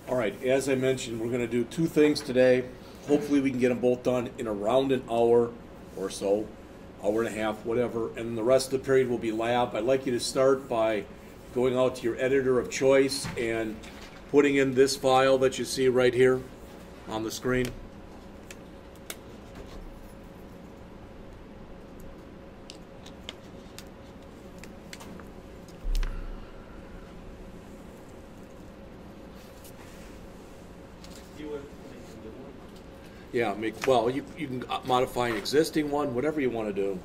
All right, as I mentioned, we're going to do two things today. Hopefully we can get them both done in around an hour or so, hour and a half, whatever, and the rest of the period will be lab. I'd like you to start by going out to your editor of choice and putting in this file that you see right here on the screen. Yeah, well, you can modify an existing one, whatever you want to do.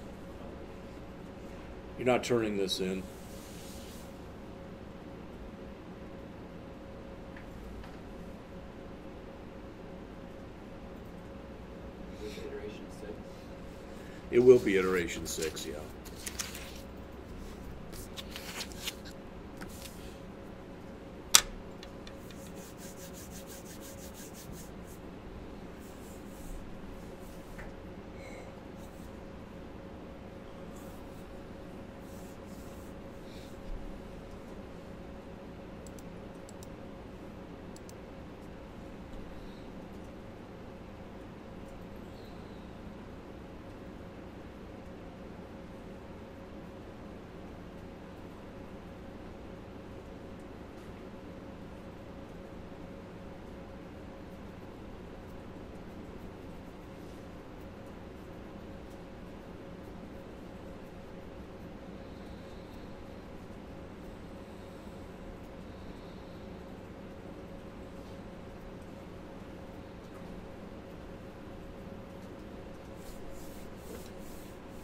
You're not turning this in. Is this iteration 6? It will be iteration 6, yeah.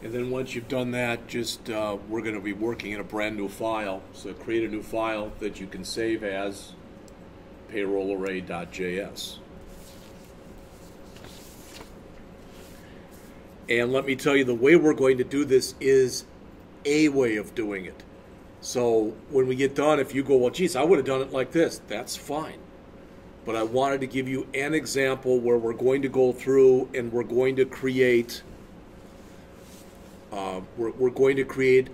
And then once you've done that, just we're going to be working in a brand new file. So create a new file that you can save as payrollarray.js. And let me tell you, the way we're going to do this is a way of doing it. So when we get done, if you go, well, geez, I would have done it like this, that's fine. But I wanted to give you an example where we're going to go through and we're going to create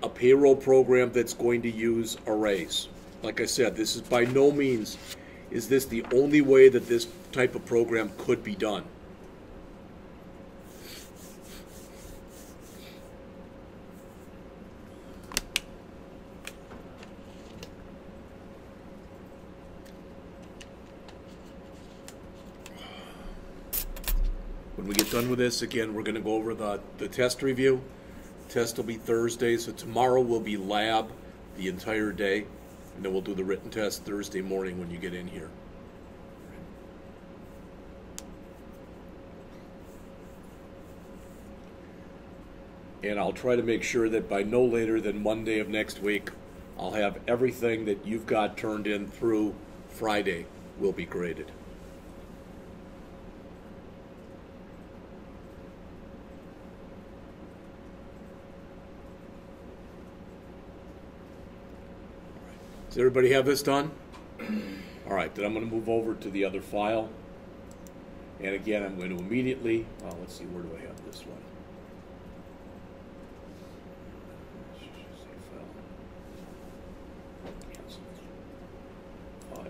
a payroll program that's going to use arrays. Like I said, this is by no means is this the only way that this type of program could be done. When we get done with this, again, we're going to go over the test review. Test will be Thursday, so tomorrow will be lab the entire day, and then we'll do the written test Thursday morning when you get in here. And I'll try to make sure that by no later than Monday of next week, I'll have everything that you've got turned in through Friday will be graded. Does everybody have this done? All right, then I'm going to move over to the other file. And again, I'm going to immediately, let's see, where do I have this one? File.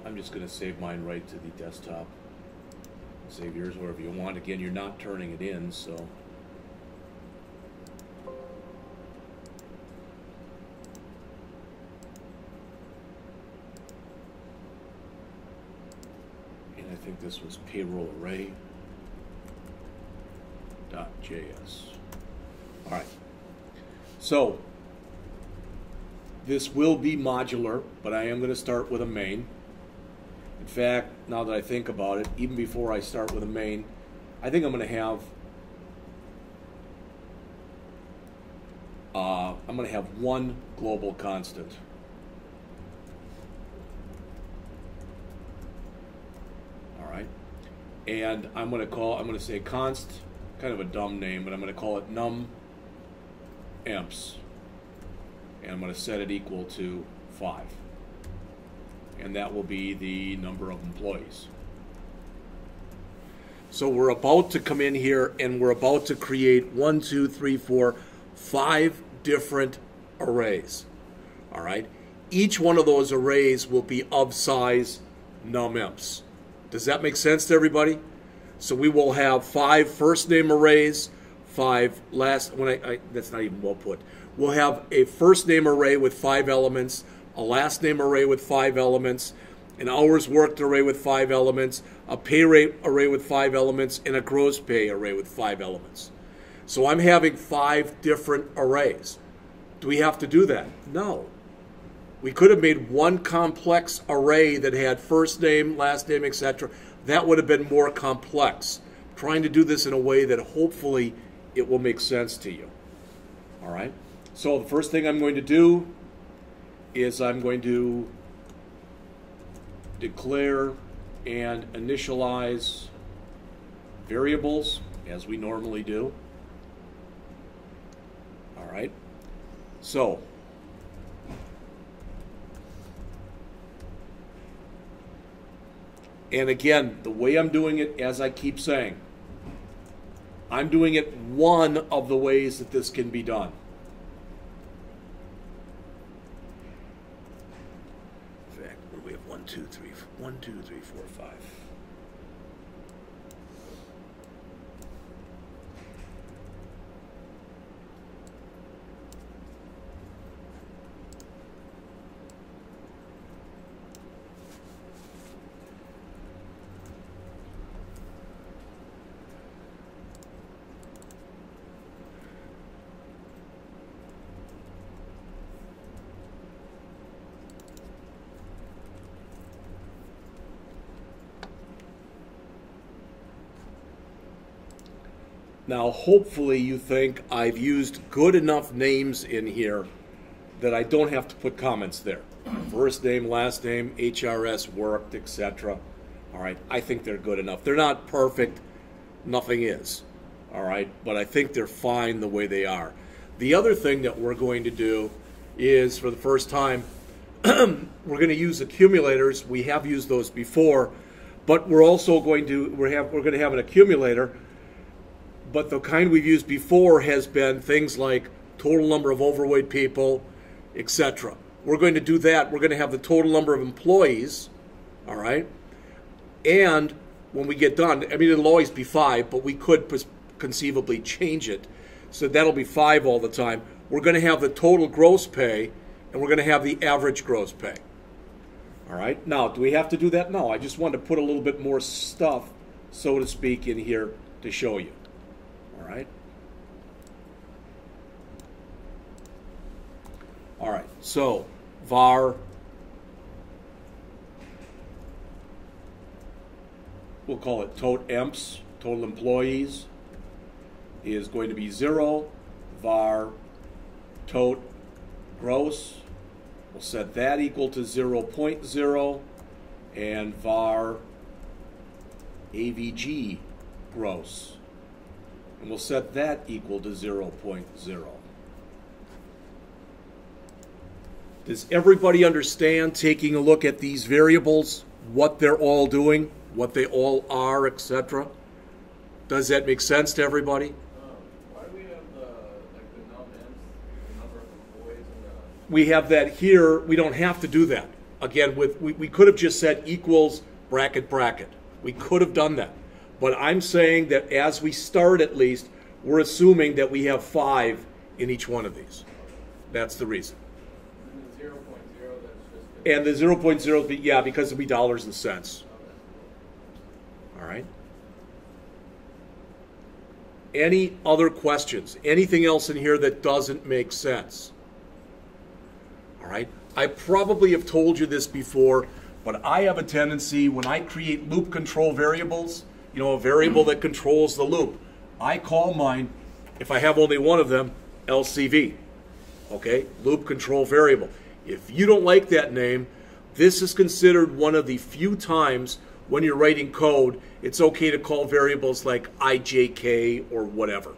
I'm just going to save mine right to the desktop. Save yours wherever you want. Again, you're not turning it in, so. I think this was payroll array.js. All right. So this will be modular, but I am going to start with a main. In fact, now that I think about it, even before I start with a main, I think I'm going to have one global constant. And I'm going to say const, kind of a dumb name, but I'm going to call it num emps. And I'm going to set it equal to 5. And that will be the number of employees. So we're about to come in here and we're about to create 1, 2, 3, 4, 5 different arrays. All right. Each one of those arrays will be of size num-emps. Does that make sense to everybody? So we will have 5 first name arrays, 5 last, that's not even well put. We'll have a first name array with 5 elements, a last name array with 5 elements, an hours worked array with 5 elements, a pay rate array with 5 elements, and a gross pay array with 5 elements. So I'm having 5 different arrays. Do we have to do that? No. We could have made one complex array that had first name, last name, etc. That would have been more complex. I'm trying to do this in a way that hopefully it will make sense to you. All right? So the first thing I'm going to do is I'm going to declare and initialize variables as we normally do. All right? So and again, the way I'm doing it, as I keep saying, I'm doing it one of the ways that this can be done. In fact, what do we have? 1, 2, 3, 1, 2, 3, 4, 5. Now, hopefully you think I've used good enough names in here that I don't have to put comments there. First name, last name, HRS worked, etc. All right, I think they're good enough. They're not perfect, nothing is. All right, but I think they're fine the way they are. The other thing that we're going to do is, for the first time, we're going to use accumulators. We have used those before, but we're also going to have an accumulator. But the kind we've used before has been things like total number of overweight people, etc. We're going to do that. We're going to have the total number of employees, all right? And when we get done, I mean, it'll always be 5, but we could conceivably change it. So that'll be 5 all the time. We're going to have the total gross pay, and we're going to have the average gross pay. All right? Now, do we have to do that? No. I just wanted to put a little bit more stuff, so to speak, in here to show you. Right? All right, so var, we'll call it tot emps, total employees, is going to be 0. Var tot gross, we'll set that equal to 0.0, and var AVG gross, and we'll set that equal to 0.0. Does everybody understand, taking a look at these variables, what they're all doing, what they all are, etc.? Does that make sense to everybody? Why do we have the num-emps, the number of employees, and the... We have that here. We don't have to do that. Again, we could have just said equals bracket bracket. We could have done that. But I'm saying that as we start, at least, we're assuming that we have 5 in each one of these. That's the reason. And the 0.0, that's just... And the 0.0, yeah, because it'll be dollars and cents. All right. Any other questions? Anything else in here that doesn't make sense? All right. I probably have told you this before, but I have a tendency, when I create loop control variables, you know, a variable that controls the loop, I call mine, if I have only one of them, LCV. Okay, loop control variable. If you don't like that name, this is considered one of the few times when you're writing code, it's okay to call variables like IJK or whatever.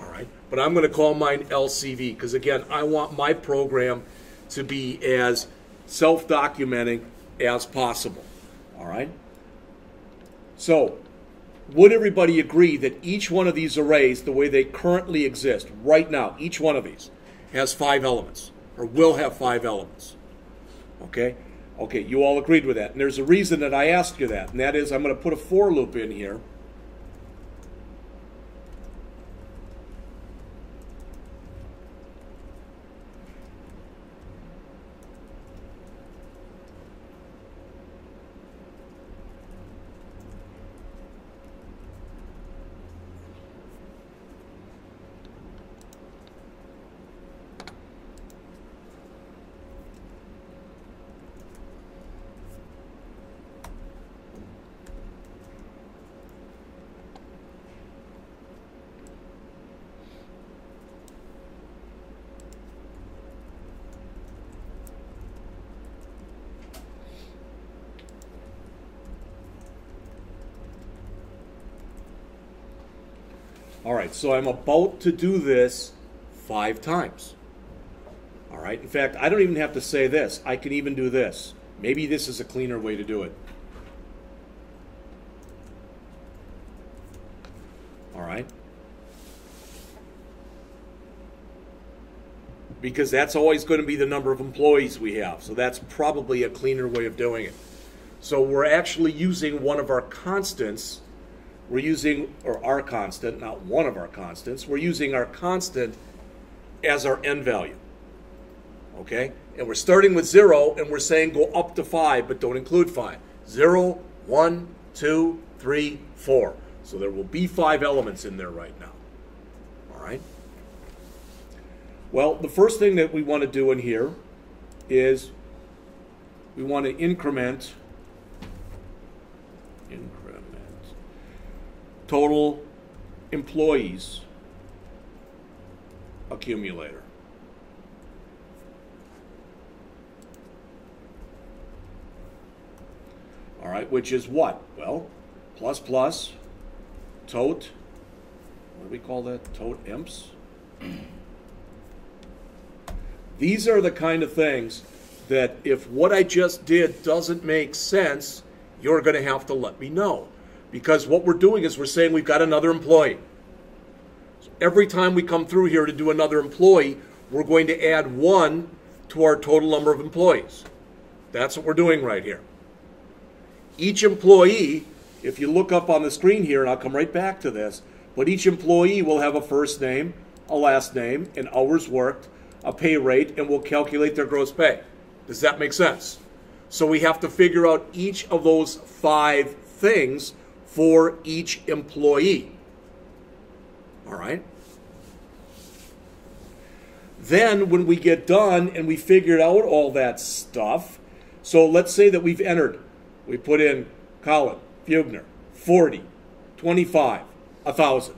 All right, but I'm going to call mine LCV because, again, I want my program to be as self-documenting as possible. All right. So, would everybody agree that each one of these arrays, the way they currently exist right now, each one of these has 5 elements, or will have 5 elements? Okay? Okay, you all agreed with that. And there's a reason that I asked you that, and that is I'm going to put a for loop in here. All right, so I'm about to do this 5 times. All right, in fact, I don't even have to say this. I can even do this. Maybe this is a cleaner way to do it. All right. Because that's always going to be the number of employees we have. So that's probably a cleaner way of doing it. So we're actually using one of our constants. We're using, or our constant, not one of our constants. We're using our constant as our end value. Okay? And we're starting with 0, and we're saying go up to 5, but don't include 5. 0, 1, 2, 3, 4. So there will be 5 elements in there right now. All right? Well, the first thing that we want to do in here is we want to increment total employees accumulator. All right, which is what? Well, plus plus, tote, what do we call that? Tote imps. These are the kind of things that if what I just did doesn't make sense, you're going to have to let me know. Because what we're doing is we're saying we've got another employee. So every time we come through here to do another employee, we're going to add 1 to our total number of employees. That's what we're doing right here. Each employee, if you look up on the screen here, and I'll come right back to this, but each employee will have a first name, a last name, an hours worked, a pay rate, and we'll calculate their gross pay. Does that make sense? So we have to figure out each of those 5 things for each employee. All right? Then when we get done and we figured out all that stuff, so let's say that we've entered, we put in Colin, Fugner, 40, 25, 1,000.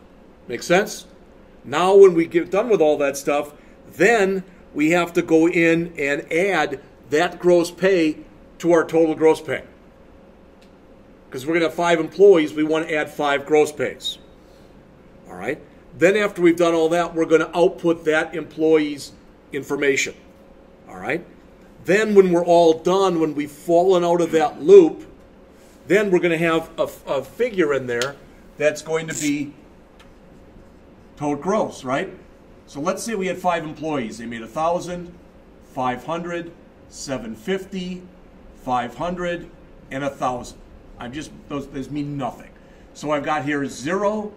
Make sense? Now when we get done with all that stuff, then we have to go in and add that gross pay to our total gross pay. Because we're going to have 5 employees, we want to add 5 gross pays. All right? Then after we've done all that, we're going to output that employee's information. All right? Then when we're all done, when we've fallen out of that loop, then we're going to have a figure in there that's going to be total gross, right? So let's say we had 5 employees. They made 1,000, 500, 750, 500, and 1,000. Those mean nothing. So I've got here 0,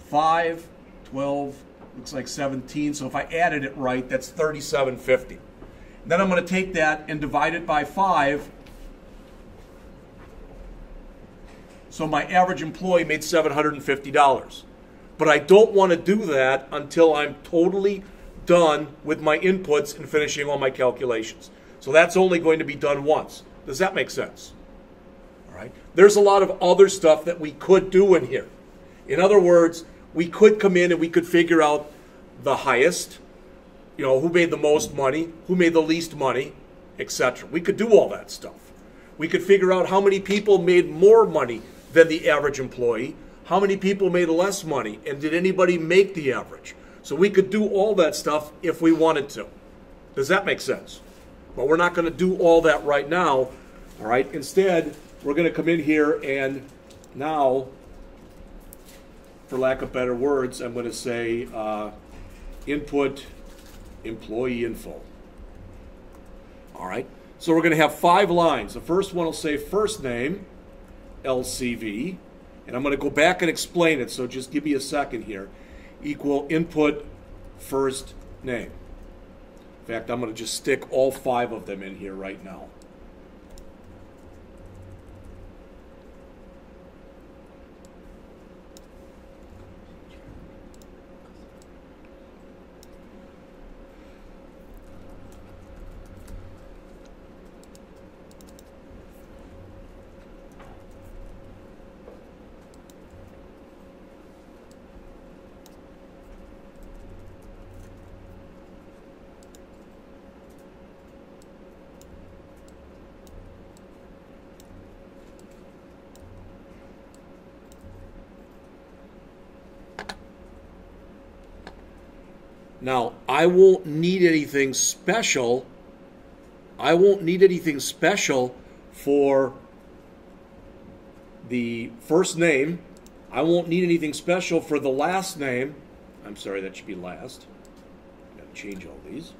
5, 12, looks like 17. So if I added it right, that's 3750. Then I'm going to take that and divide it by 5. So my average employee made $750. But I don't want to do that until I'm totally done with my inputs and finishing all my calculations. So that's only going to be done once. Does that make sense? All right. There's a lot of other stuff that we could do in here. In other words, we could come in and we could figure out the highest, who made the most money, who made the least money, etc. We could do all that stuff. We could figure out how many people made more money than the average employee, how many people made less money, and did anybody make the average? So we could do all that stuff if we wanted to. Does that make sense? But we're not going to do all that right now. All right. Instead, we're going to come in here and now, for lack of better words, I'm going to say input employee info. All right. So we're going to have 5 lines. The first one will say first name, LCV, and I'm going to go back and explain it, so just give me a second here, equal input first name. In fact, I'm going to just stick all 5 of them in here right now. Now, I won't need anything special. I won't need anything special for the first name. I won't need anything special for the last name. I'm sorry, that should be last. Got to change all these.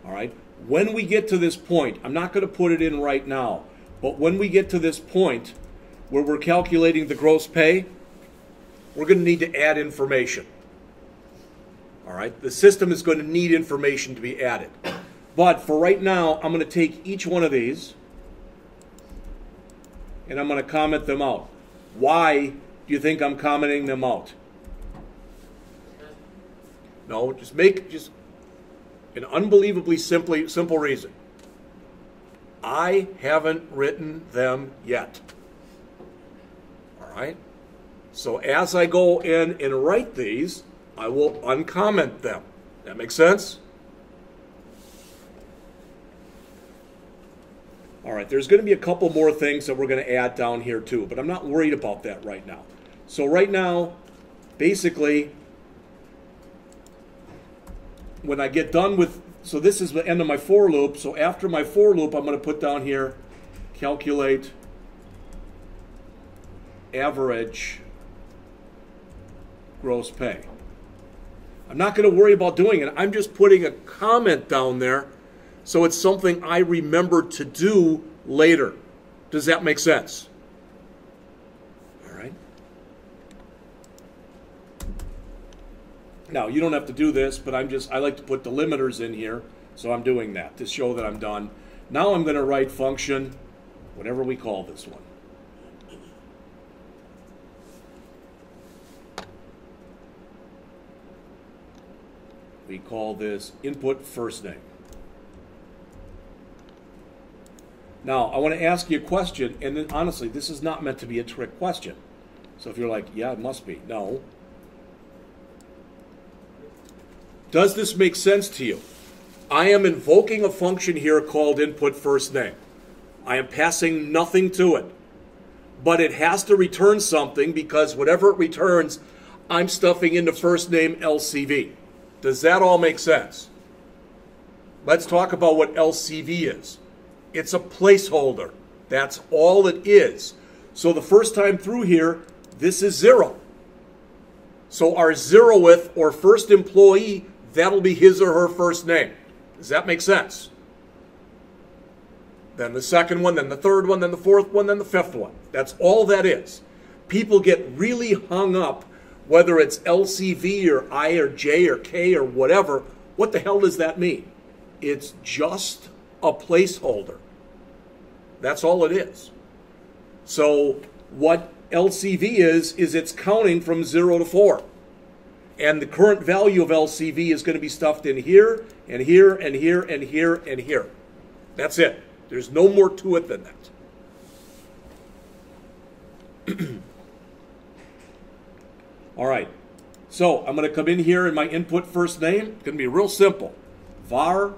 All right. When we get to this point, I'm not going to put it in right now, but when we get to this point where we're calculating the gross pay, we're going to need to add information. All right. The system is going to need information to be added. But for right now, I'm going to take each one of these and I'm going to comment them out. Why do you think I'm commenting them out? No, just an unbelievably simple reason. I haven't written them yet. All right? So as I go in and write these, I will uncomment them. That makes sense? All right, there's going to be a couple more things that we're going to add down here too, but I'm not worried about that right now. So right now, basically, when I get done with, so this is the end of my for loop, so after my for loop, I'm going to put down here, calculate average gross pay. I'm not going to worry about doing it. I'm just putting a comment down there so it's something I remember to do later. Does that make sense? All right. Now, you don't have to do this, but I like to put delimiters in here, so I'm doing that to show that I'm done. Now I'm going to write function, whatever we call this one. We call this input first name. Now, I want to ask you a question, and then honestly, this is not meant to be a trick question. So if you're like, yeah, it must be. No. Does this make sense to you? I am invoking a function here called input first name. I am passing nothing to it. But it has to return something because whatever it returns, I'm stuffing into first name LCV. Does that all make sense? Let's talk about what LCV is. It's a placeholder. That's all it is. So the first time through here, this is 0. So our 0th or first employee, that'll be his or her first name. Does that make sense? Then the second one, then the third one, then the fourth one, then the fifth one. That's all that is. People get really hung up whether it's LCV or I or J or K or whatever. What the hell does that mean? It's just a placeholder. That's all it is. So what LCV is it's counting from 0 to 4. And the current value of LCV is going to be stuffed in here, and here, and here, and here, and here. That's it. There's no more to it than that. All right. So I'm going to come in here in my input first name. It's going to be real simple. var,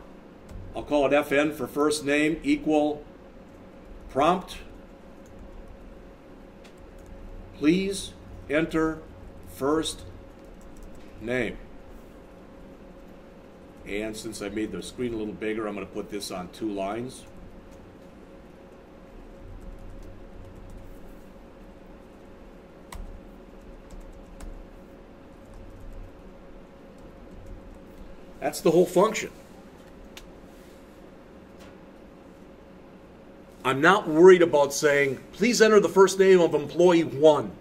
I'll call it FN for first name, equal prompt. Please enter first name. And since I made the screen a little bigger, I'm going to put this on 2 lines. That's the whole function. I'm not worried about saying, please enter the first name of employee 1,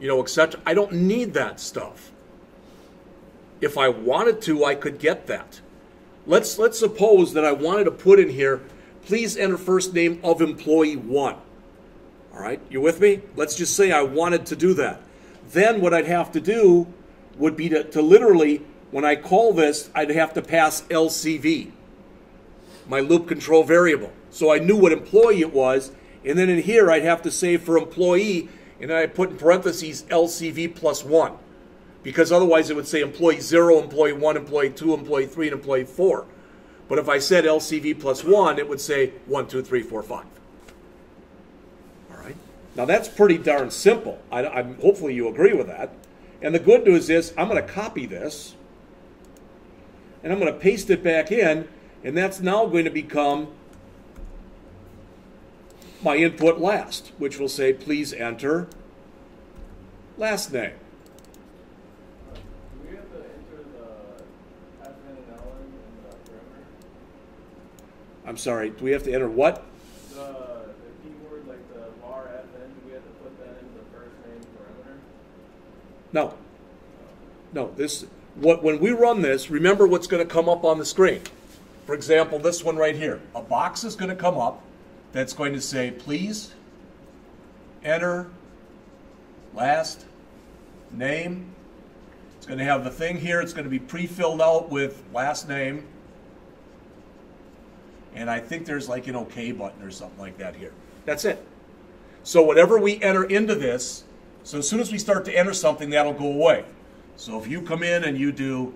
etc. I don't need that stuff. If I wanted to, I could get that. Let's suppose that I wanted to put in here, please enter first name of employee 1. All right, you with me? Let's just say I wanted to do that. Then what I'd have to do would be to literally, when I call this, I'd have to pass LCV, my loop control variable. So I knew what employee it was, and then in here I'd have to say for employee, and then I'd put in parentheses LCV plus 1. Because otherwise it would say employee 0, employee 1, employee 2, employee 3, and employee 4. But if I said LCV plus 1, it would say 1, 2, 3, 4, 5. All right. Now that's pretty darn simple. Hopefully you agree with that. And the good news is I'm going to copy this, and I'm going to paste it back in, and that's now going to become my input last, which will say, please enter last name. Do we have to enter the FN and LN in the parameter? I'm sorry, do we have to enter what? The keyword, like the var FN, do we have to put that in the first name parameter? No. No, when we run this, remember what's going to come up on the screen. For example, this one right here. A box is going to come up that's going to say, please enter last name. It's going to have the thing here. It's going to be pre-filled out with last name. And I think there's like an OK button or something like that here. That's it. So whatever we enter into this, so as soon as we start to enter something, that'll go away. So if you come in and you do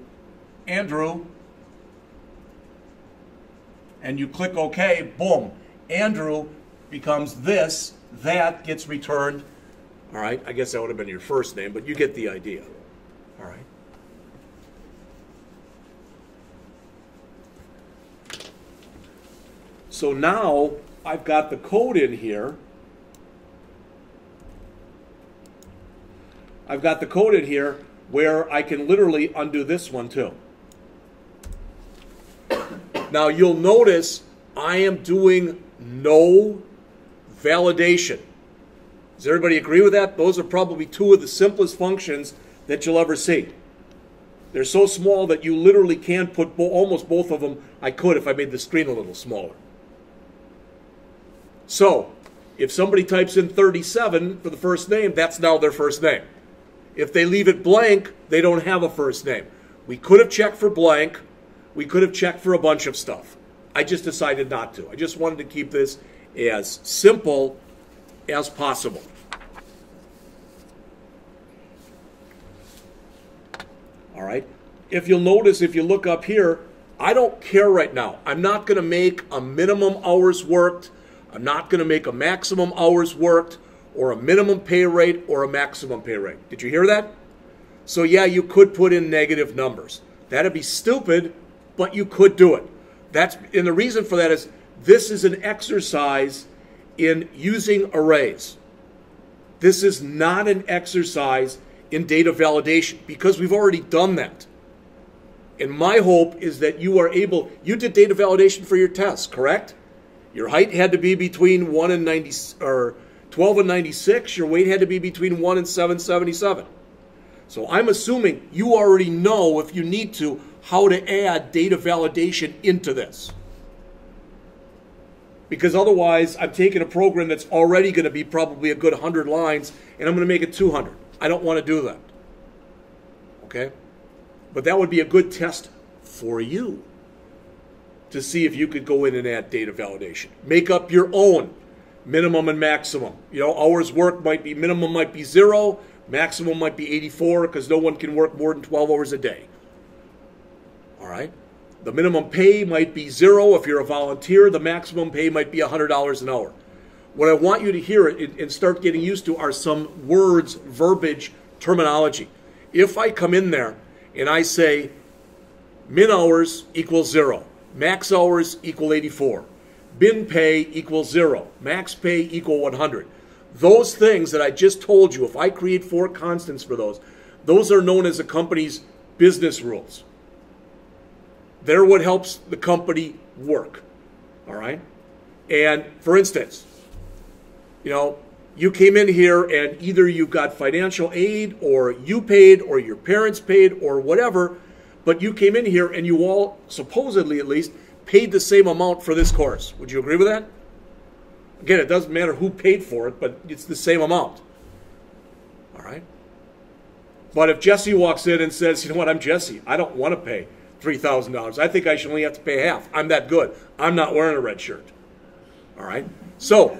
Andrew, and you click OK, boom, Andrew becomes this, that gets returned. All right, I guess that would have been your first name, but you get the idea. All right. So now I've got the code in here. I've got the code in here where I can literally undo this one too. Now you'll notice I am doing no validation. Does everybody agree with that? Those are probably 2 of the simplest functions that you'll ever see. They're so small that you literally can't put almost both of them. I could if I made the screen a little smaller. So if somebody types in 37 for the first name, that's now their first name. If they leave it blank, they don't have a first name. We could have checked for blank. We could have checked for a bunch of stuff. I just decided not to. I just wanted to keep this as simple as possible. All right. If you'll notice, if you look up here, I don't care right now. I'm not going to make a minimum hours worked. I'm not going to make a maximum hours worked or a minimum pay rate or a maximum pay rate. Did you hear that? So yeah, you could put in negative numbers. That'd be stupid, but you could do it. And the reason for that is this is an exercise in using arrays. This is not an exercise in data validation because we've already done that. And my hope is that you are able, you did data validation for your tests, correct? Your height had to be between 1 and 90, or 12 and 96. Your weight had to be between 1 and 777. So I'm assuming you already know, if you need to, how to add data validation into this. Because otherwise, I'm taking a program that's already going to be probably a good 100 lines, and I'm going to make it 200. I don't want to do that. Okay? But that would be a good test for you to see if you could go in and add data validation. Make up your own minimum and maximum. You know, hours worked might be, minimum might be 0, maximum might be 84, because no one can work more than 12 hours a day. All right? The minimum pay might be 0 if you're a volunteer. The maximum pay might be $100 an hour. What I want you to hear and start getting used to are some words, verbiage, terminology. If I come in there and I say min hours equals 0, max hours equal 84, bin pay equals 0, max pay equal 100, those things that I just told you, if I create 4 constants for those are known as a company's business rules. They're what helps the company work, all right? And for instance, you came in here and either you got financial aid or you paid or your parents paid or whatever, but you came in here and you all, supposedly at least, paid the same amount for this course. Would you agree with that? Again, it doesn't matter who paid for it, but it's the same amount. All right? But if Jesse walks in and says, you know what, I'm Jesse, I don't want to pay $3,000. I think I should only have to pay half. I'm that good. I'm not wearing a red shirt. All right? So,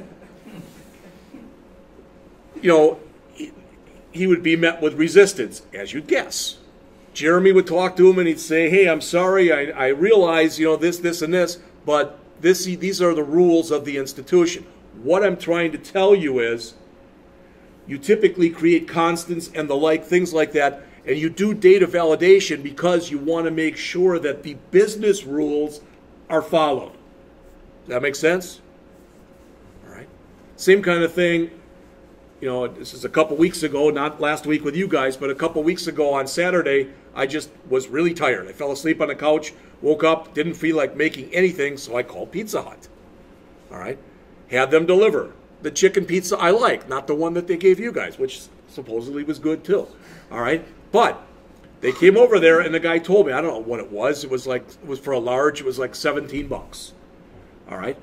he would be met with resistance, as you'd guess. Jeremy would talk to him and he'd say, hey, I'm sorry, I realize, this, and this, but these are the rules of the institution. What I'm trying to tell you is you typically create constants and the like, things like that, and you do data validation because you want to make sure that the business rules are followed. Does that make sense? All right. Same kind of thing. This is a couple weeks ago, not last week with you guys, but a couple weeks ago on Saturday, I just was really tired. I fell asleep on the couch, woke up, didn't feel like making anything, so I called Pizza Hut. All right? Had them deliver the chicken pizza I like, not the one that they gave you guys, which supposedly was good too. All right? But they came over there and the guy told me, I don't know what it was. It was for a large, it was like 17 bucks. All right?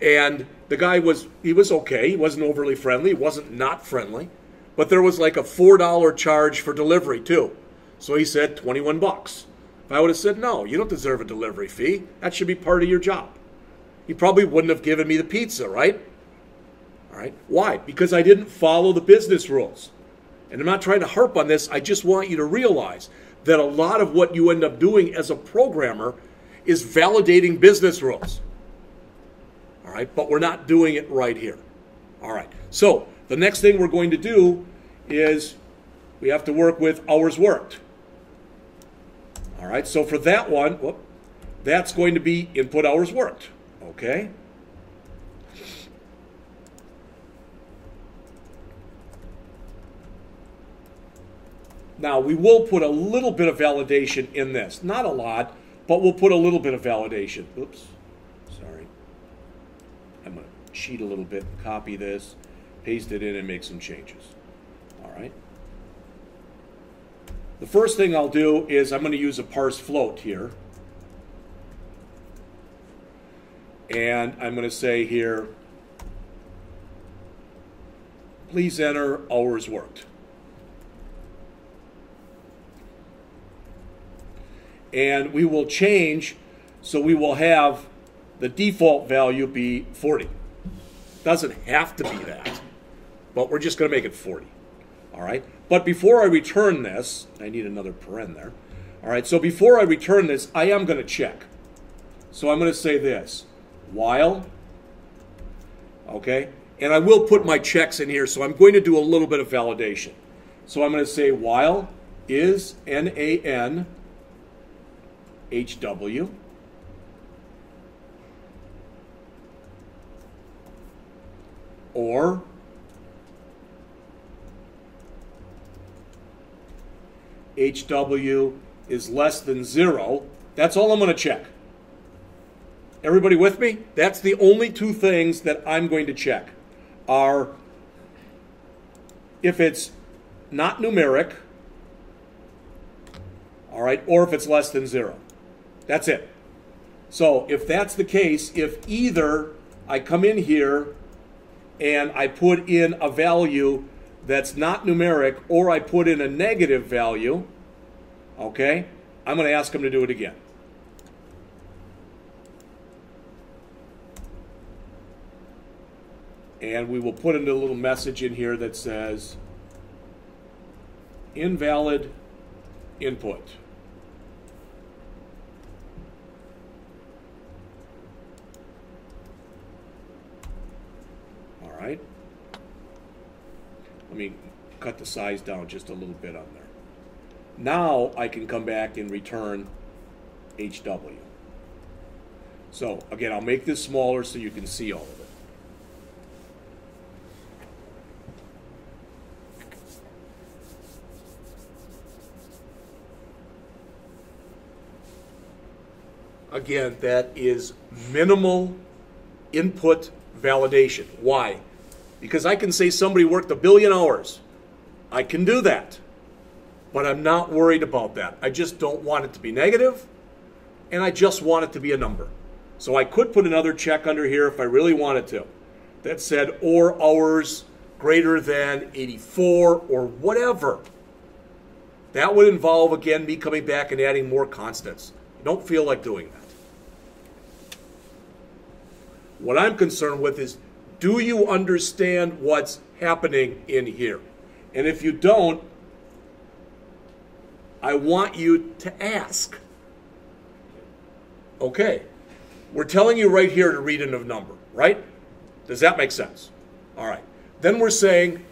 And the guy was okay. He wasn't overly friendly. He wasn't not friendly. But there was like a $4 charge for delivery too. So he said 21 bucks. If I would have said, no, you don't deserve a delivery fee. That should be part of your job. He probably wouldn't have given me the pizza, right? All right. Why? Because I didn't follow the business rules. And I'm not trying to harp on this. I just want you to realize that a lot of what you end up doing as a programmer is validating business rules. All right, but we're not doing it right here. All right, so the next thing we're going to do is we have to work with hours worked. All right, so for that one, that's going to be input hours worked, okay? Now, we will put a little bit of validation in this. Not a lot, but we'll put a little bit of validation. Oops, sorry. I'm going to cheat a little bit, copy this, paste it in, and make some changes. All right. The first thing I'll do is I'm going to use a parse float here. And I'm going to say here, please enter hours worked. And we will change, so we will have the default value be 40. Doesn't have to be that, but we're just going to make it 40. All right. But before I return this, I need another paren there. All right. So before I return this, I am going to check. So I'm going to say this, while, okay, and I will put my checks in here. So I'm going to do a little bit of validation. So I'm going to say while is NAN HW or HW is less than 0. That's all I'm going to check. Everybody with me? That's the only two things that I'm going to check are if it's not numeric, all right, or if it's less than 0. That's it. So if that's the case, if either I come in here and I put in a value that's not numeric or I put in a negative value, okay, I'm going to ask them to do it again. And we will put in a little message in here that says invalid input. All right. Let me cut the size down just a little bit on there. Now I can come back and return HW. So again, I'll make this smaller so you can see all of it. Again, that is minimal input validation. Why? Because I can say somebody worked 1 billion hours. I can do that. But I'm not worried about that. I just don't want it to be negative, and I just want it to be a number. So I could put another check under here if I really wanted to that said or hours greater than 84 or whatever. That would involve, again, me coming back and adding more constants. I don't feel like doing that. What I'm concerned with is, do you understand what's happening in here? And if you don't, I want you to ask. Okay, we're telling you right here to read in a number, right? Does that make sense? All right. Then we're saying,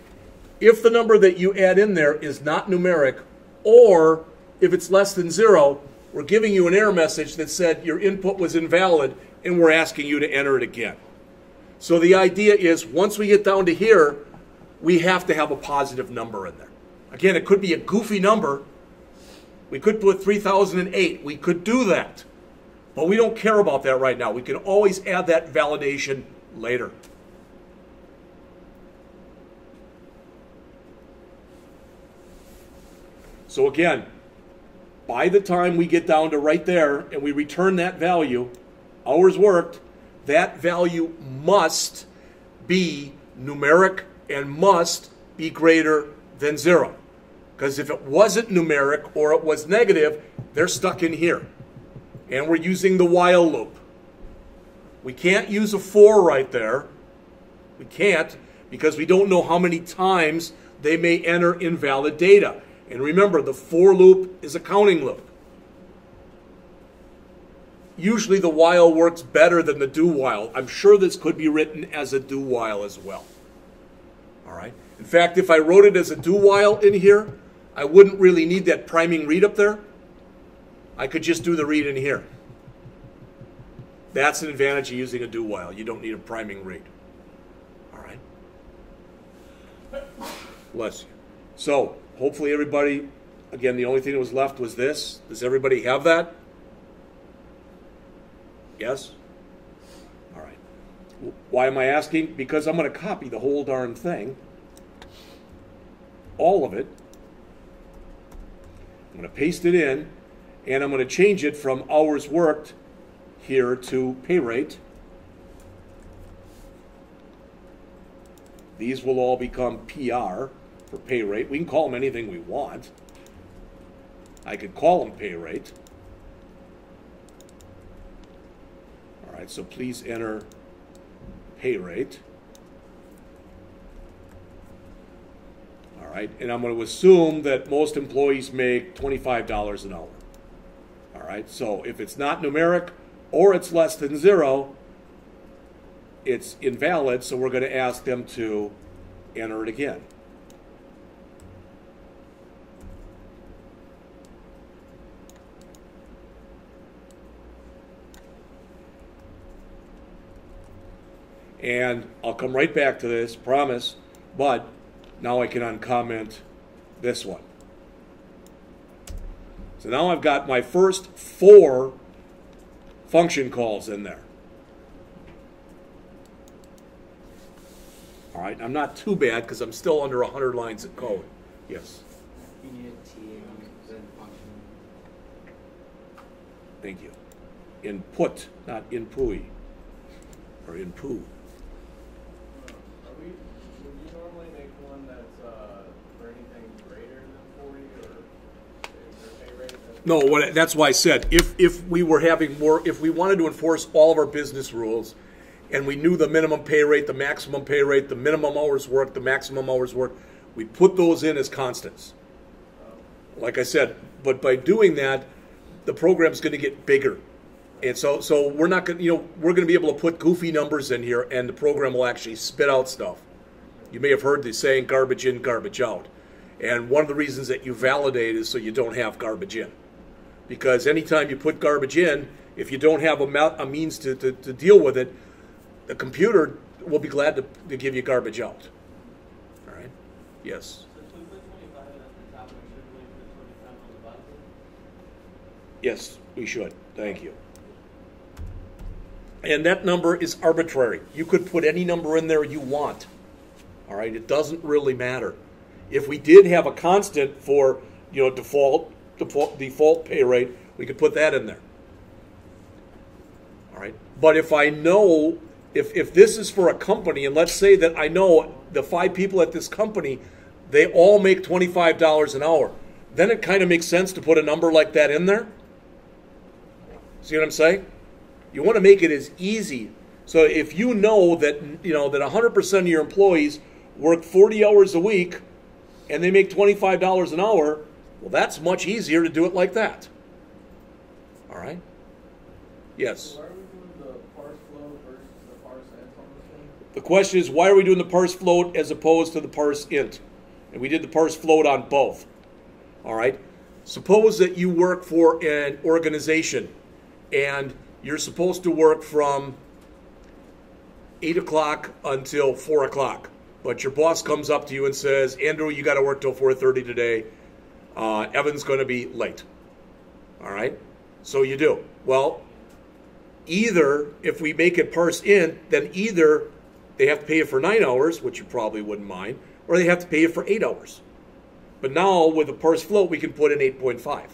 if the number that you add in there is not numeric, or if it's less than 0, we're giving you an error message that said your input was invalid, and we're asking you to enter it again. So the idea is, once we get down to here, we have to have a positive number in there. Again, it could be a goofy number. We could put 3008. We could do that. But we don't care about that right now. We can always add that validation later. So again, by the time we get down to right there and we return that value, hours worked, that value must be numeric and must be greater than 0. Because if it wasn't numeric or it was negative, they're stuck in here. And we're using the while loop. We can't use a for right there. We can't, because we don't know how many times they may enter invalid data. And remember, the for loop is a counting loop. Usually the while works better than the do while. I'm sure this could be written as a do while as well. All right. In fact, if I wrote it as a do while in here, I wouldn't really need that priming read up there. I could just do the read in here. That's an advantage of using a do while. You don't need a priming read. All right. Bless you. So hopefully everybody, again, the only thing that was left was this. Does everybody have that? Yes? All right. Why am I asking? Because I'm going to copy the whole darn thing. All of it. I'm going to paste it in, and I'm going to change it from hours worked here to pay rate. These will all become PR for pay rate. We can call them anything we want. I could call them pay rate. All right, so please enter pay rate. All right, and I'm going to assume that most employees make $25 an hour. All right, so if it's not numeric or it's less than 0, it's invalid, so we're going to ask them to enter it again. And I'll come right back to this, promise, but now I can uncomment this one. So now I've got my first 4 function calls in there. All right, I'm not too bad because I'm still under 100 lines of code. Yes? You need a T and function. Thank you. Input, not inpui, or inpoo. Would you normally make one that's for anything greater than 40, or is there pay rate? No, that's why I said if we were having more, if we wanted to enforce all of our business rules, and we knew the minimum pay rate, the maximum pay rate, the minimum hours worked, the maximum hours worked, we'd put those in as constants. Like I said, but by doing that, the program's going to get bigger. And so we're not going, we're going to be able to put goofy numbers in here, and the program will actually spit out stuff. You may have heard the saying, garbage in, garbage out. And one of the reasons that you validate is so you don't have garbage in. Because anytime you put garbage in, if you don't have a means to deal with it, the computer will be glad to give you garbage out. All right? Yes? So if we put 25 at the top, we should really put 25 on the bottom? Yes, we should. Thank you. And that number is arbitrary. You could put any number in there you want. All right? It doesn't really matter. If we did have a constant for, default pay rate, we could put that in there. All right? But if I know, if this is for a company, and let's say that I know the 5 people at this company, they all make $25 an hour, then it kind of makes sense to put a number like that in there. See what I'm saying? You want to make it as easy. So if you know that, that 100% of your employees work 40 hours a week and they make $25 an hour, well, that's much easier to do it like that. All right? Yes? So why are we doing the parse float versus the parse int on this one? The question is, why are we doing the parse float as opposed to the parse int? And we did the parse float on both. All right? Suppose that you work for an organization and you're supposed to work from 8 o'clock until 4 o'clock. But your boss comes up to you and says, Andrew, you got to work till 4:30 today. Evan's going to be late. All right? So you do. Well, either if we make it parse int, then either they have to pay you for 9 hours, which you probably wouldn't mind, or they have to pay you for 8 hours. But now with a parse float, we can put in 8.5.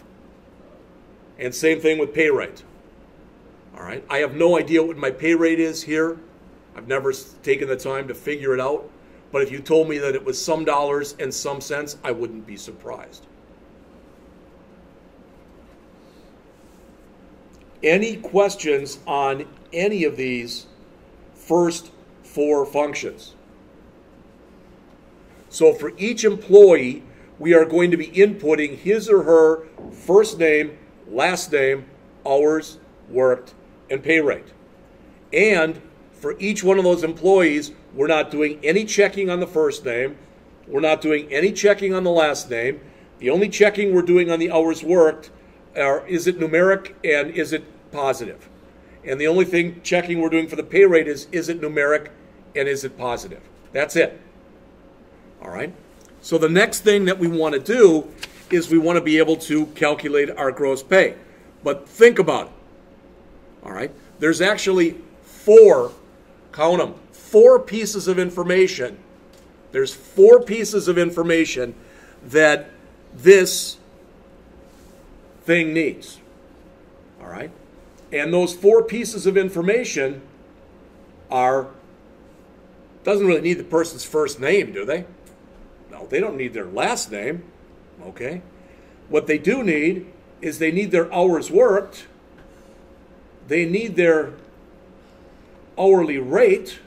And same thing with pay rate. All right? I have no idea what my pay rate is here. I've never taken the time to figure it out. But if you told me that it was some dollars and some cents, I wouldn't be surprised. Any questions on any of these first 4 functions? So for each employee, we are going to be inputting his or her first name, last name, hours worked, and pay rate. And for each one of those employees, we're not doing any checking on the first name. We're not doing any checking on the last name. The only checking we're doing on the hours worked are, is it numeric and is it positive? And the only thing checking we're doing for the pay rate is it numeric and is it positive? That's it. All right? So the next thing that we want to do is we want to be able to calculate our gross pay. But think about it. All right? There's actually 4, count them, 4 pieces of information. There's 4 pieces of information that this thing needs. All right? And those 4 pieces of information doesn't really need the person's first name, do they? No, they don't need their last name. Okay? What they do need is they need their hours worked. They need their hourly rate.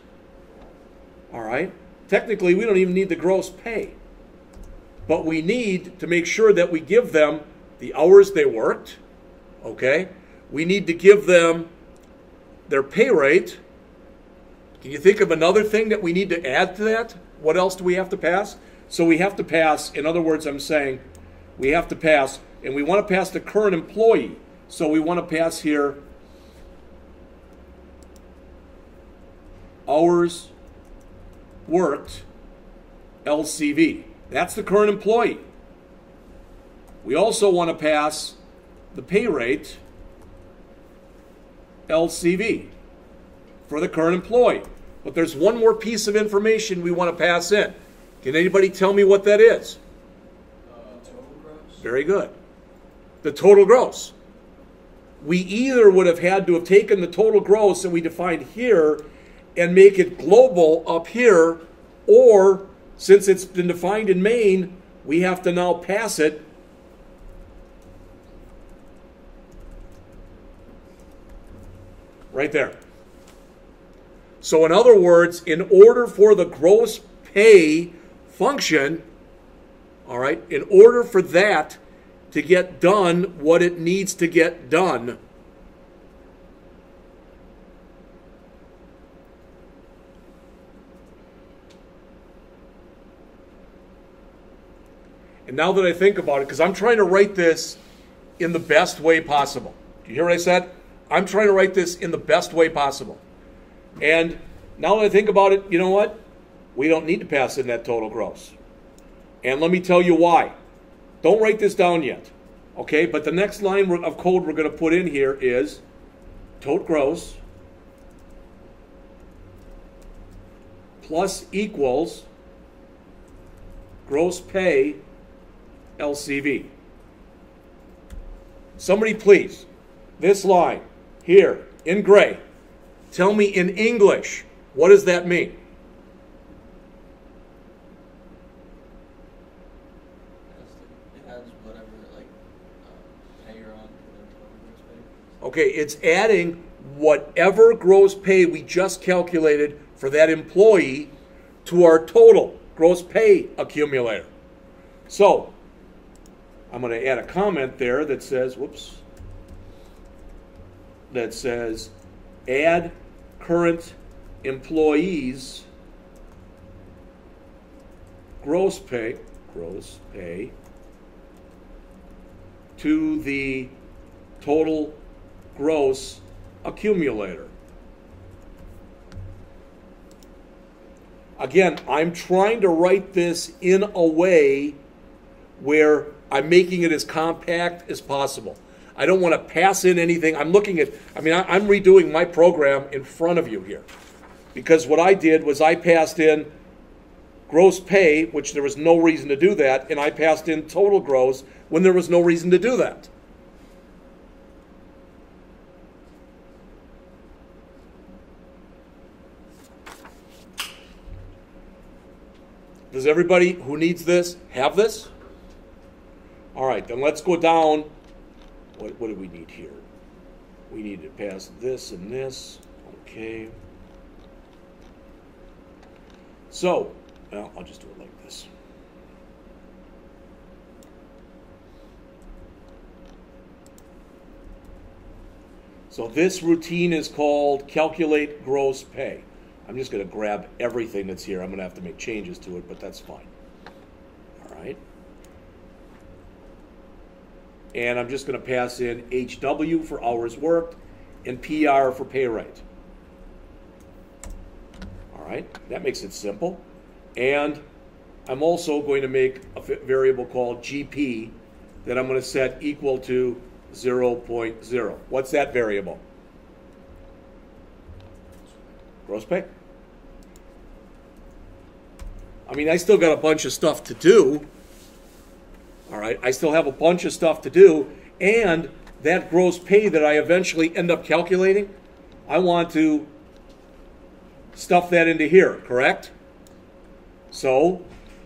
All right? Technically, we don't even need the gross pay. But we need to make sure that we give them the hours they worked. Okay? We need to give them their pay rate. Can you think of another thing that we need to add to that? What else do we have to pass? So we have to pass, in other words, I'm saying we have to pass, and we want to pass the current employee. So we want to pass here hours worked LCV. That's the current employee. We also want to pass the pay rate LCV for the current employee. But there's one more piece of information we want to pass in. Can anybody tell me what that is? Total gross. Very good. The total gross. We either would have had to have taken the total gross that we defined here and make it global up here, or since it's been defined in Maine, we have to now pass it right there. So in other words, in order for the gross pay function, all right, in order for that to get done what it needs to get done, And now that I think about it, because I'm trying to write this in the best way possible. Do you hear what I said? I'm trying to write this in the best way possible. And now that I think about it, you know what? We don't need to pass in that total gross. And let me tell you why. Don't write this down yet. Okay, but the next line of code we're going to put in here is total gross plus equals gross pay LCV. Somebody please, this line here in gray, tell me in English, what does that mean? It adds whatever, like, pay you're on to the total gross pay. Okay, it's adding whatever gross pay we just calculated for that employee to our total gross pay accumulator. So, I'm going to add a comment there that says, that says add current employees gross pay to the total gross accumulator. Again, I'm trying to write this in a way where I'm making it as compact as possible. I don't want to pass in anything. I'm redoing my program in front of you here. Because what I did was I passed in gross pay, which there was no reason to do that, and I passed in total gross when there was no reason to do that. Does everybody who needs this have this? All right, then let's go down. What do we need here? We need to pass this and this. Okay. So, well, I'll just do it like this. So this routine is called calculate gross pay. I'm just going to grab everything that's here. I'm going to have to make changes to it, but that's fine. All right. And I'm just going to pass in HW for hours worked and PR for pay rate. All right, that makes it simple. And I'm also going to make a variable called GP that I'm going to set equal to 0.0. What's that variable? Gross pay. I mean, I still got a bunch of stuff to do. All right, I still have a bunch of stuff to do, and that gross pay that I eventually end up calculating, I want to stuff that into here, correct? So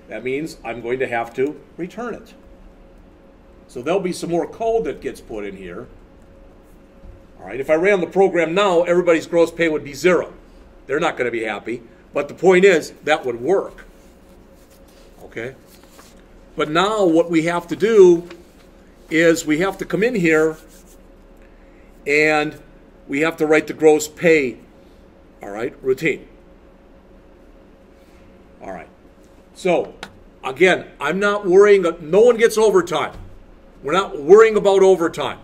that means I'm going to have to return it. So there'll be some more code that gets put in here. All right, if I ran the program now, everybody's gross pay would be 0. They're not going to be happy, but the point is that would work. Okay? But now what we have to do is we have to come in here and we have to write the gross pay, all right, routine. All right. So, again, I'm not worrying, no one gets overtime. We're not worrying about overtime.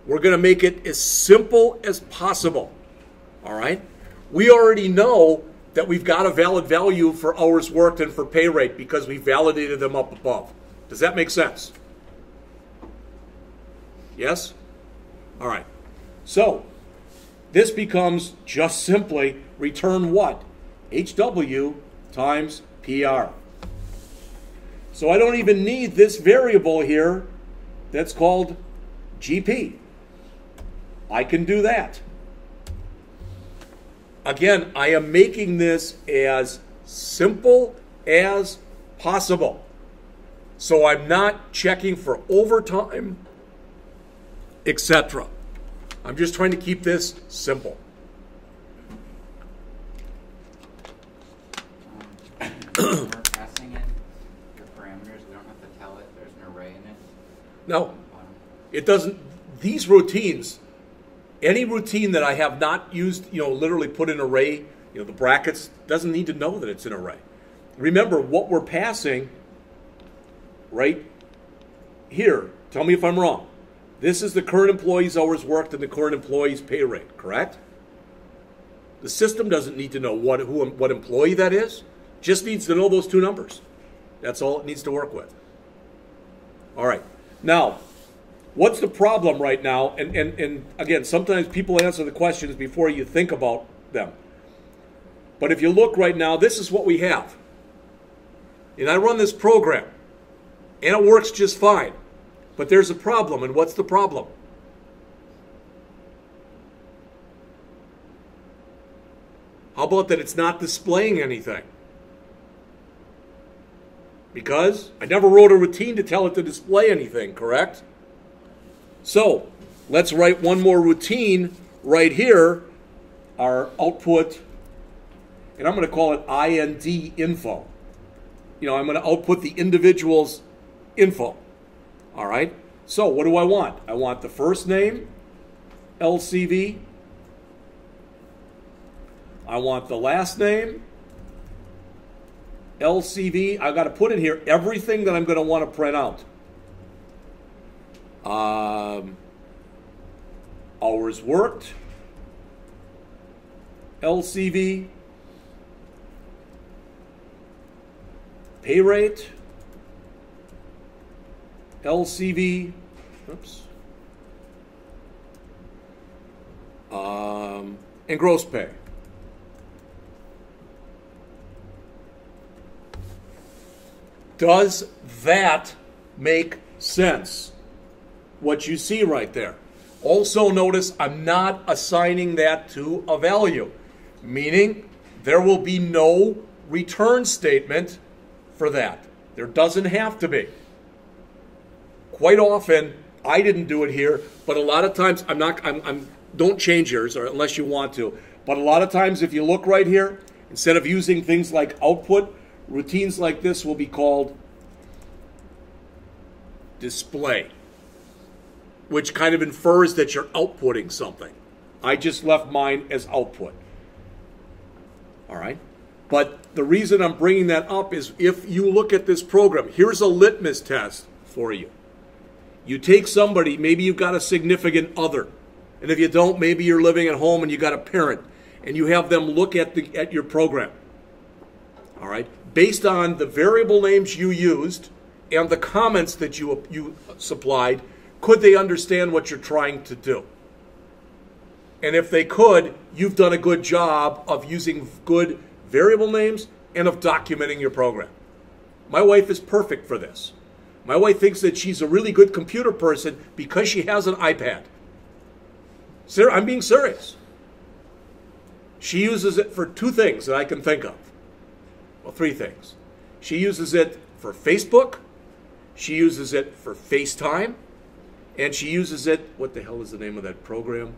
We're going to make it as simple as possible. All right? We already know that we've got a valid value for hours worked and for pay rate because we validated them up above. Does that make sense? Yes? All right. So, this becomes just simply return what? HW times PR. So I don't even need this variable here that's called GP. I can do that. Again, I am making this as simple as possible. So I'm not checking for overtime, etc. I'm just trying to keep this simple. When we're passing it, your parameters, we don't have to tell it there's an array in it. No, it doesn't. These routines, any routine that I have not used, literally put in array, the brackets, doesn't need to know that it's an array. Remember, what we're passing, right, here, tell me if I'm wrong. This is the current employee's hours worked and the current employee's pay rate, correct? The system doesn't need to know what employee that is. Just needs to know those two numbers. That's all it needs to work with. All right. Now, what's the problem right now? And again, sometimes people answer the questions before you think about them. But if you look right now, this is what we have. And I run this program, and it works just fine. But there's a problem, and what's the problem? How about that it's not displaying anything? Because I never wrote a routine to tell it to display anything, correct? So, let's write one more routine right here, our output, and I'm going to call it IND info. You know, I'm going to output the individual's info. All right? So, what do I want? I want the first name, LCV. I want the last name, LCV. I've got to put in here everything that I'm going to want to print out. Hours worked, LCV, pay rate, LCV, oops, and gross pay. Does that make sense? What you see right there. Also notice I'm not assigning that to a value, meaning there will be no return statement for that. There doesn't have to be. Quite often, I didn't do it here, but a lot of times don't change yours, or unless you want to. But a lot of times, if you look right here, instead of using things like output, routines like this will be called display, which kind of infers that you're outputting something. I just left mine as output. All right? But the reason I'm bringing that up is if you look at this program, here's a litmus test for you. You take somebody, maybe you've got a significant other, and if you don't, maybe you're living at home and you got a parent, and you have them look at your program. All right? Based on the variable names you used and the comments that you supplied, could they understand what you're trying to do? And if they could, you've done a good job of using good variable names and of documenting your program. My wife is perfect for this. My wife thinks that she's a really good computer person because she has an iPad. I'm being serious. She uses it for two things that I can think of. Well, three things. She uses it for Facebook, she uses it for FaceTime, and she uses it, what the hell is the name of that program?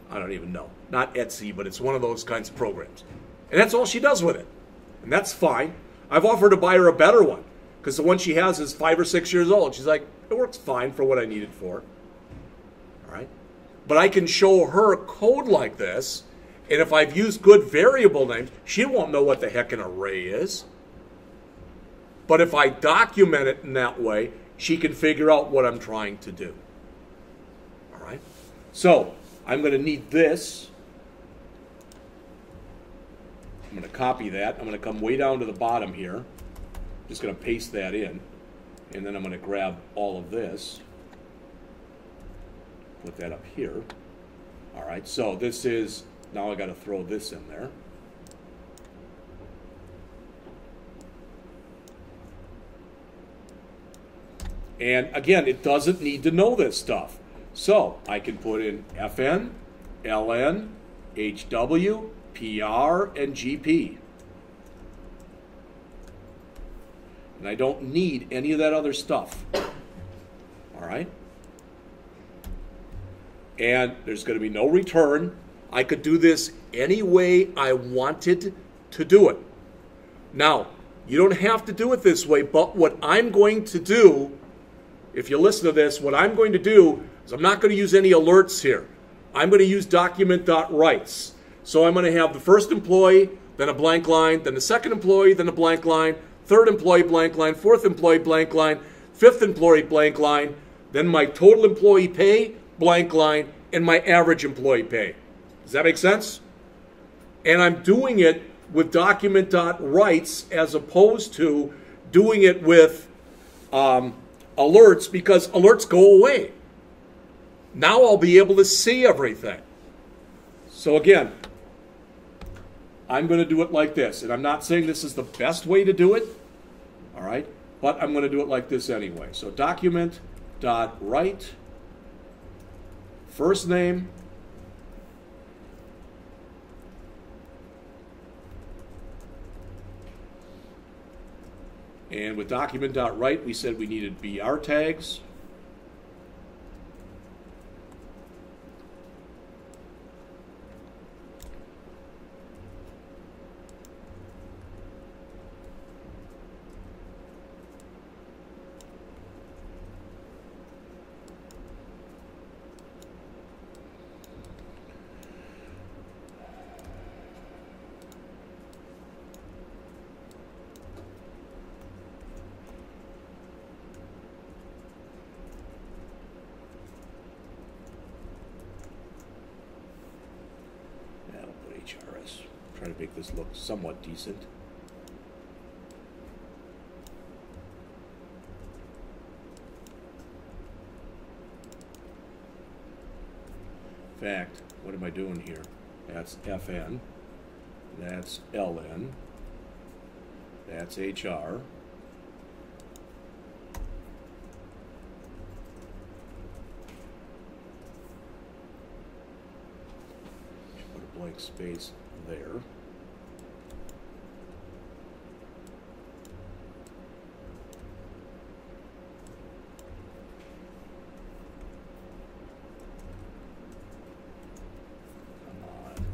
I don't even know. Not Etsy, but it's one of those kinds of programs. And that's all she does with it. And that's fine. I've offered to buy her a better one, because the one she has is 5 or 6 years old. She's like, it works fine for what I need it for. All right? But I can show her code like this, and if I've used good variable names, she won't know what the heck an array is. But if I document it in that way, she can figure out what I'm trying to do. All right? So, I'm going to need this. I'm going to copy that. I'm going to come way down to the bottom here. Just going to paste that in. And then I'm going to grab all of this. Put that up here. All right, so this is, now I got to throw this in there. And again, it doesn't need to know this stuff. So I can put in FN, LN, HW, PR, and GP. And I don't need any of that other stuff. All right? And there's going to be no return. I could do this any way I wanted to do it. Now, you don't have to do it this way, but what I'm going to do, if you listen to this, what I'm going to do is I'm not going to use any alerts here. I'm going to use document.writes. So I'm going to have the first employee, then a blank line, then the second employee, then a blank line, third employee, blank line, fourth employee, blank line, fifth employee blank line, then my total employee pay blank line, and my average employee pay. Does that make sense? And I'm doing it with document.writes as opposed to doing it with alerts, because alerts go away. Now I'll be able to see everything. So again, I'm going to do it like this. And I'm not saying this is the best way to do it, all right? But I'm going to do it like this anyway. So document.write, first name, and with document.write, we said we needed BR tags. HRS. Try to make this look somewhat decent. In fact, what am I doing here? That's FN, that's LN, that's HR, blank space there. Come on.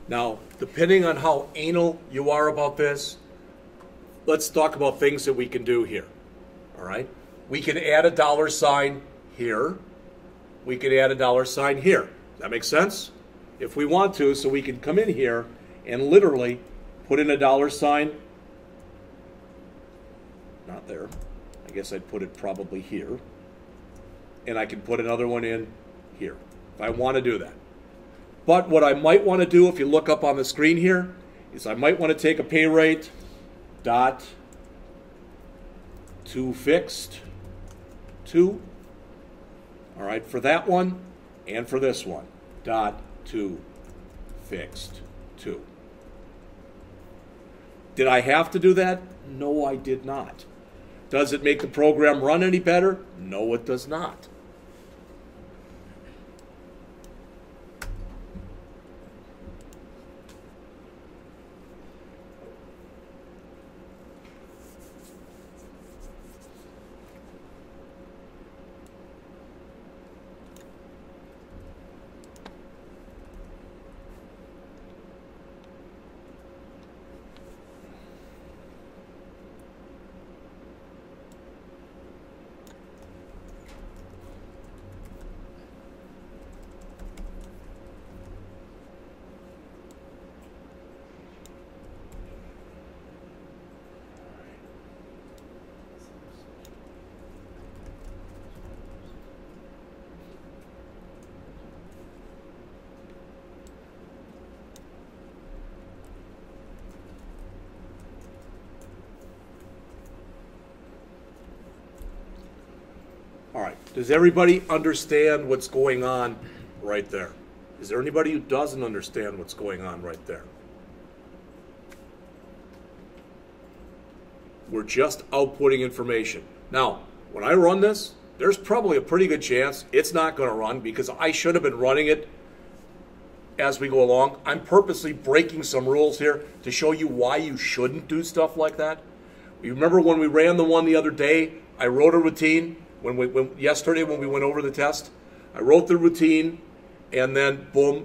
Now, depending on how anal you are about this, let's talk about things that we can do here. All right? We can add a $ here. We can add a $ here. Does that make sense? If we want to, so we can come in here and literally put in a $, not there. I guess I'd put it probably here. And I can put another one in here if I want to do that. But what I might want to do, if you look up on the screen here, is I might want to take a pay rate dot to fixed to, all right, for that one and for this one, dot to fixed to. Did I have to do that? No, I did not. Does it make the program run any better? No, it does not. All right, does everybody understand what's going on right there? Is there anybody who doesn't understand what's going on right there? We're just outputting information. Now, when I run this, there's probably a pretty good chance it's not going to run because I should have been running it as we go along. I'm purposely breaking some rules here to show you why you shouldn't do stuff like that. You remember when we ran the one the other day, I wrote a routine yesterday when we went over the test. I wrote the routine and then boom,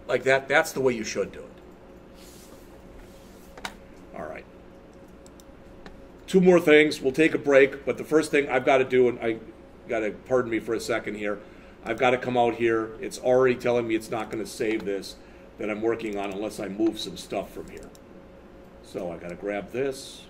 like that. That's the way you should do it. All right. 2 more things. We'll take a break, but the first thing I've got to do, and I got to pardon me for a second here, I've got to come out here. It's already telling me it's not going to save this that I'm working on unless I move some stuff from here. So I got to grab this.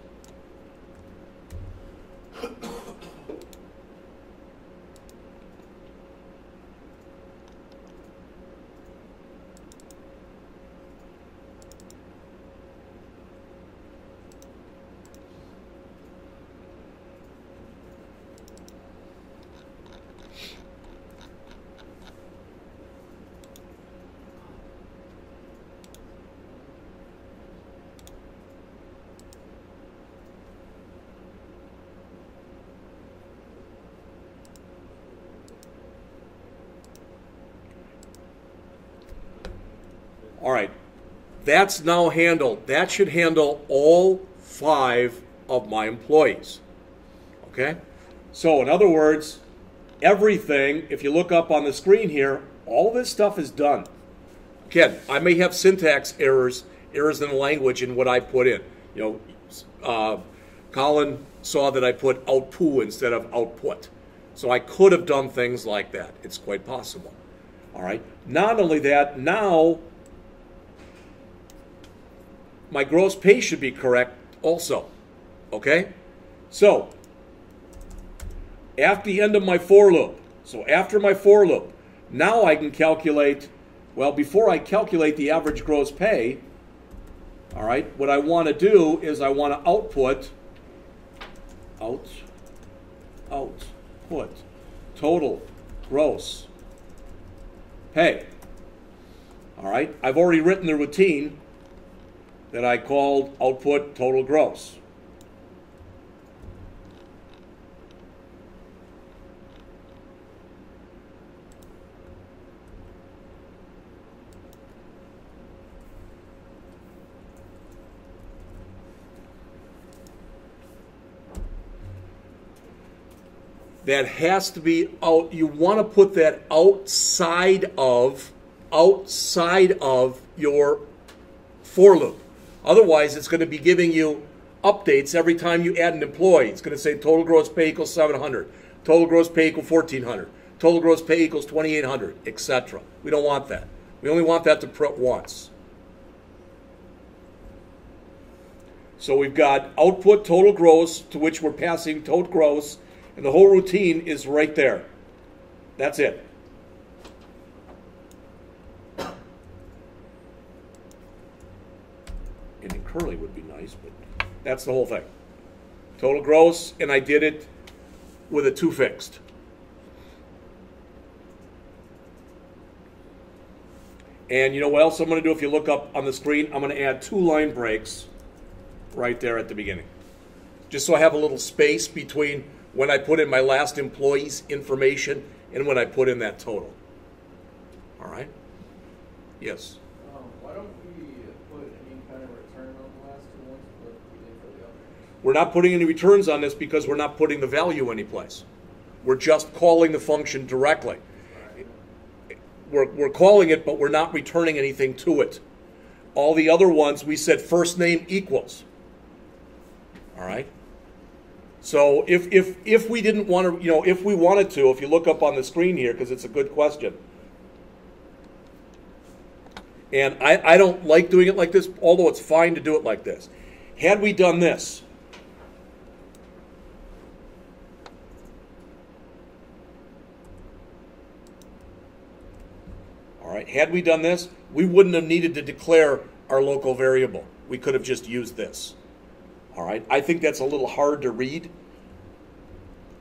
All right, that's now handled. That should handle all 5 of my employees, okay? So in other words, everything, if you look up on the screen here, all this stuff is done. Again, I may have syntax errors in the language in what I put in. Colin saw that I put output instead of output. So I could have done things like that. It's quite possible. All right, not only that, now my gross pay should be correct also, okay? So, at the end of my for loop, so after my for loop, now I can calculate, well, before I calculate the average gross pay, all right, what I want to do is I want to output total gross pay. All right, I've already written the routine that I called output total gross. That has to be out. You want to put that outside of your for loop. Otherwise, it's going to be giving you updates every time you add an employee. It's going to say total gross pay equals 700, total gross pay equals 1,400, total gross pay equals 2,800, etc. We don't want that. We only want that to print once. So we've got output total gross, to which we're passing total gross, and the whole routine is right there. That's it. And in curly would be nice, but that's the whole thing. Total gross, and I did it with a 2 fixed. And you know what else I'm going to do? If you look up on the screen, I'm going to add 2 line breaks right there at the beginning. Just so I have a little space between when I put in my last employee's information and when I put in that total. All right? Yes? Why don't we put any kind of return on the last 2 ones, but we did for the others? We're not putting any returns on this because we're not putting the value anyplace. We're just calling the function directly. We're calling it, but we're not returning anything to it. All the other ones, we said first name equals. All right? So if we didn't want to, if we wanted to, if you look up on the screen here, because it's a good question. And I don't like doing it like this, although it's fine to do it like this. Had we done this, all right, had we done this, we wouldn't have needed to declare our local variable. We could have just used this. All right, I think that's a little hard to read,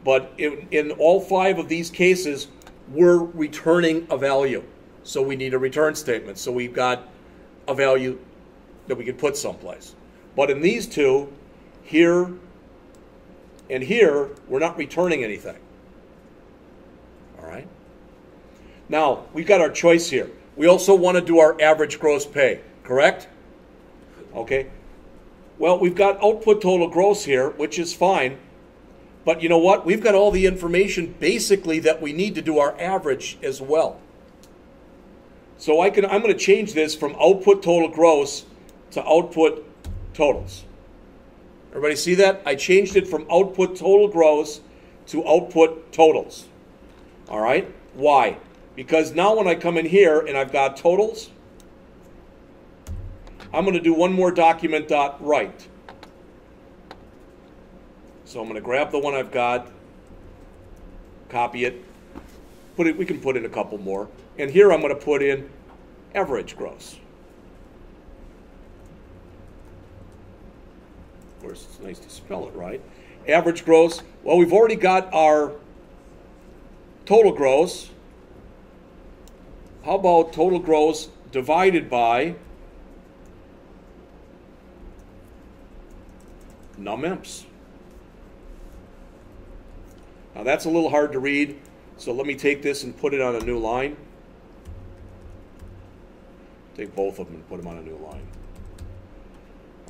but in all 5 of these cases, we're returning a value. So we need a return statement. So we've got a value that we can put someplace. But in these 2, here And here, we're not returning anything. All right? Now, we've got our choice here. We also want to do our average gross pay, correct? Okay. Well, we've got output total gross here, which is fine. But you know what? We've got all the information basically that we need to do our average as well. So I'm going to change this from output total gross to output totals. Everybody see that? I changed it from output total gross to output totals. All right? Why? Because now when I come in here and I've got totals, I'm going to do one more document dot write. So I'm going to grab the one I've got, copy it, we can put in a couple more. And here I'm going to put in average gross. Of course, it's nice to spell it right. Average gross, well, we've already got our total gross. How about total gross divided by num-emps? Now that's a little hard to read, so let me take this and put it on a new line. Take both of them and put them on a new line.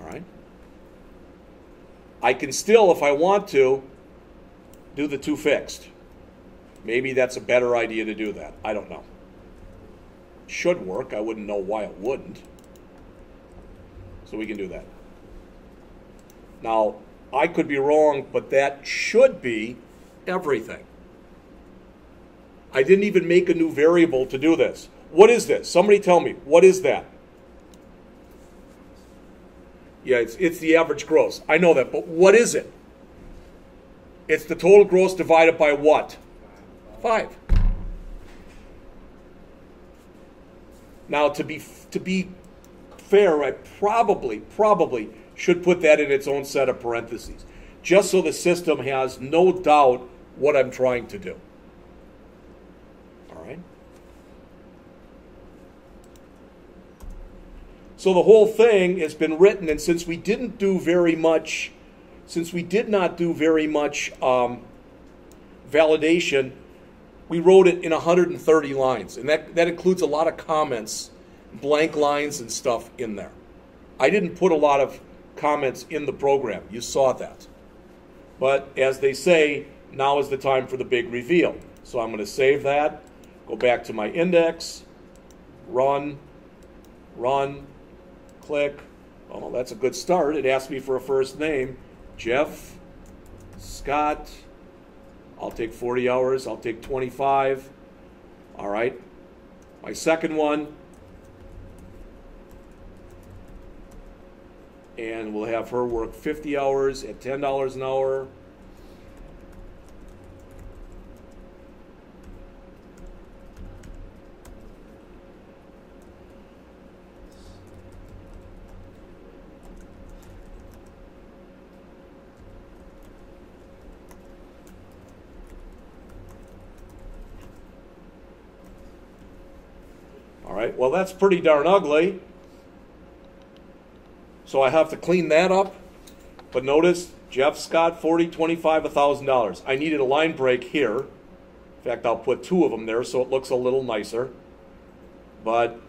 All right? I can still, if I want to, do the two fixed. Maybe that's a better idea to do that. I don't know. Should work. I wouldn't know why it wouldn't. So we can do that. Now, I could be wrong, but that should be everything. I didn't even make a new variable to do this. What is this? Somebody tell me. What is that? Yeah, it's the average gross. I know that, but what is it? It's the total gross divided by what? 5. Now, to be fair, I probably should put that in its own set of parentheses, just so the system has no doubt what I'm trying to do. All right? So the whole thing has been written, and since we did not do very much validation, we wrote it in 130 lines, and that includes a lot of comments, blank lines and stuff in there. I didn't put a lot of comments in the program. You saw that. But as they say, now is the time for the big reveal. So I'm going to save that, go back to my index, run, click. Oh, that's a good start. It asked me for a first name. Jeff, Scott. I'll take 40 hours. I'll take 25. All right. My second one. And we'll have her work 50 hours at $10 an hour. All right, well, that's pretty darn ugly. So I have to clean that up. But notice, Jeff Scott, 40, 25, $1,000. I needed a line break here. In fact, I'll put 2 of them there so it looks a little nicer. But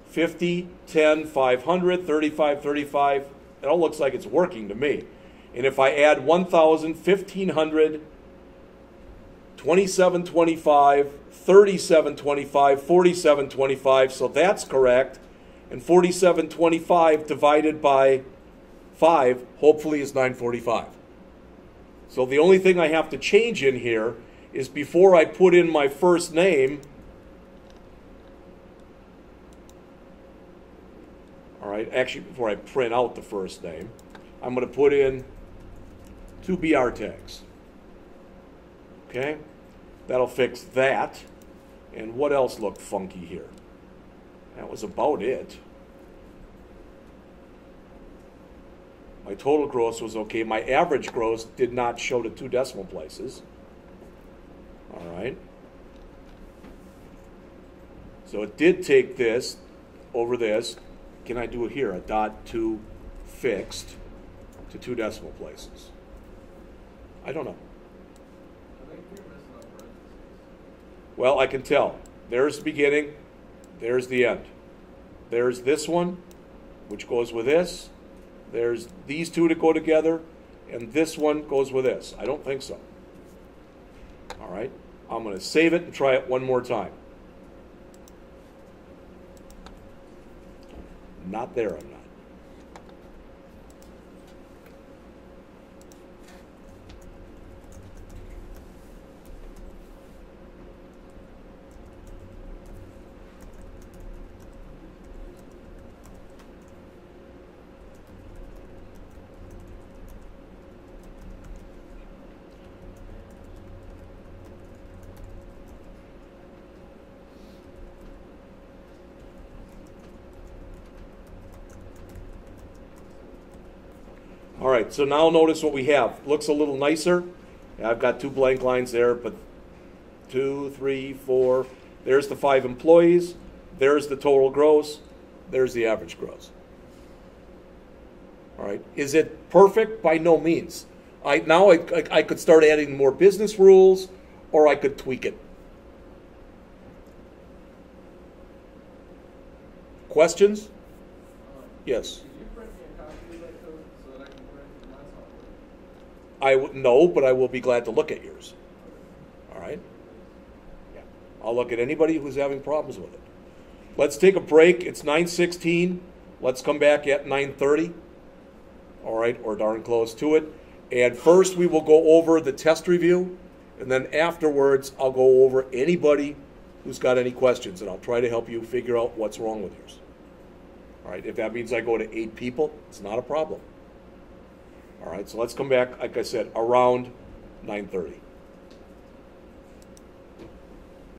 50, 10, 500, 35, 35, it all looks like it's working to me. And if I add 1,000, 1,500, 27.25, 37.25, 47.25, so that's correct. And 47.25 divided by 5 hopefully is 9.45. So the only thing I have to change in here is before I put in my first name, all right, actually before I print out the first name, I'm going to put in 2 BR tags. Okay? That'll fix that. And what else looked funky here? That was about it. My total gross was okay. My average gross did not show the 2 decimal places. All right. So it did take this over this. Can I do it here? A dot 2 fixed to 2 decimal places. I don't know. I think you're missing on parentheses. Well, I can tell. There's the beginning. There's the end. There's this one, which goes with this. There's these two to go together, and this one goes with this. I don't think so. All right. I'm going to save it and try it one more time. Not there, I'm not. All right, so now notice what we have. Looks a little nicer. I've got 2 blank lines there, but 2, 3, 4. There's the 5 employees. There's the total gross. There's the average gross. All right, is it perfect? By no means. Now I could start adding more business rules, or I could tweak it. Questions? Yes. Could you print me a copy of that code so that I can put it into my software? No, but I will be glad to look at yours. All right? Yeah. I'll look at anybody who's having problems with it. Let's take a break. It's 9:16. Let's come back at 9:30. All right, or darn close to it. And first we will go over the test review, and then afterwards I'll go over anybody who's got any questions, and I'll try to help you figure out what's wrong with yours. All right, if that means I go to 8 people, it's not a problem. All right, so let's come back, like I said, around 9:30.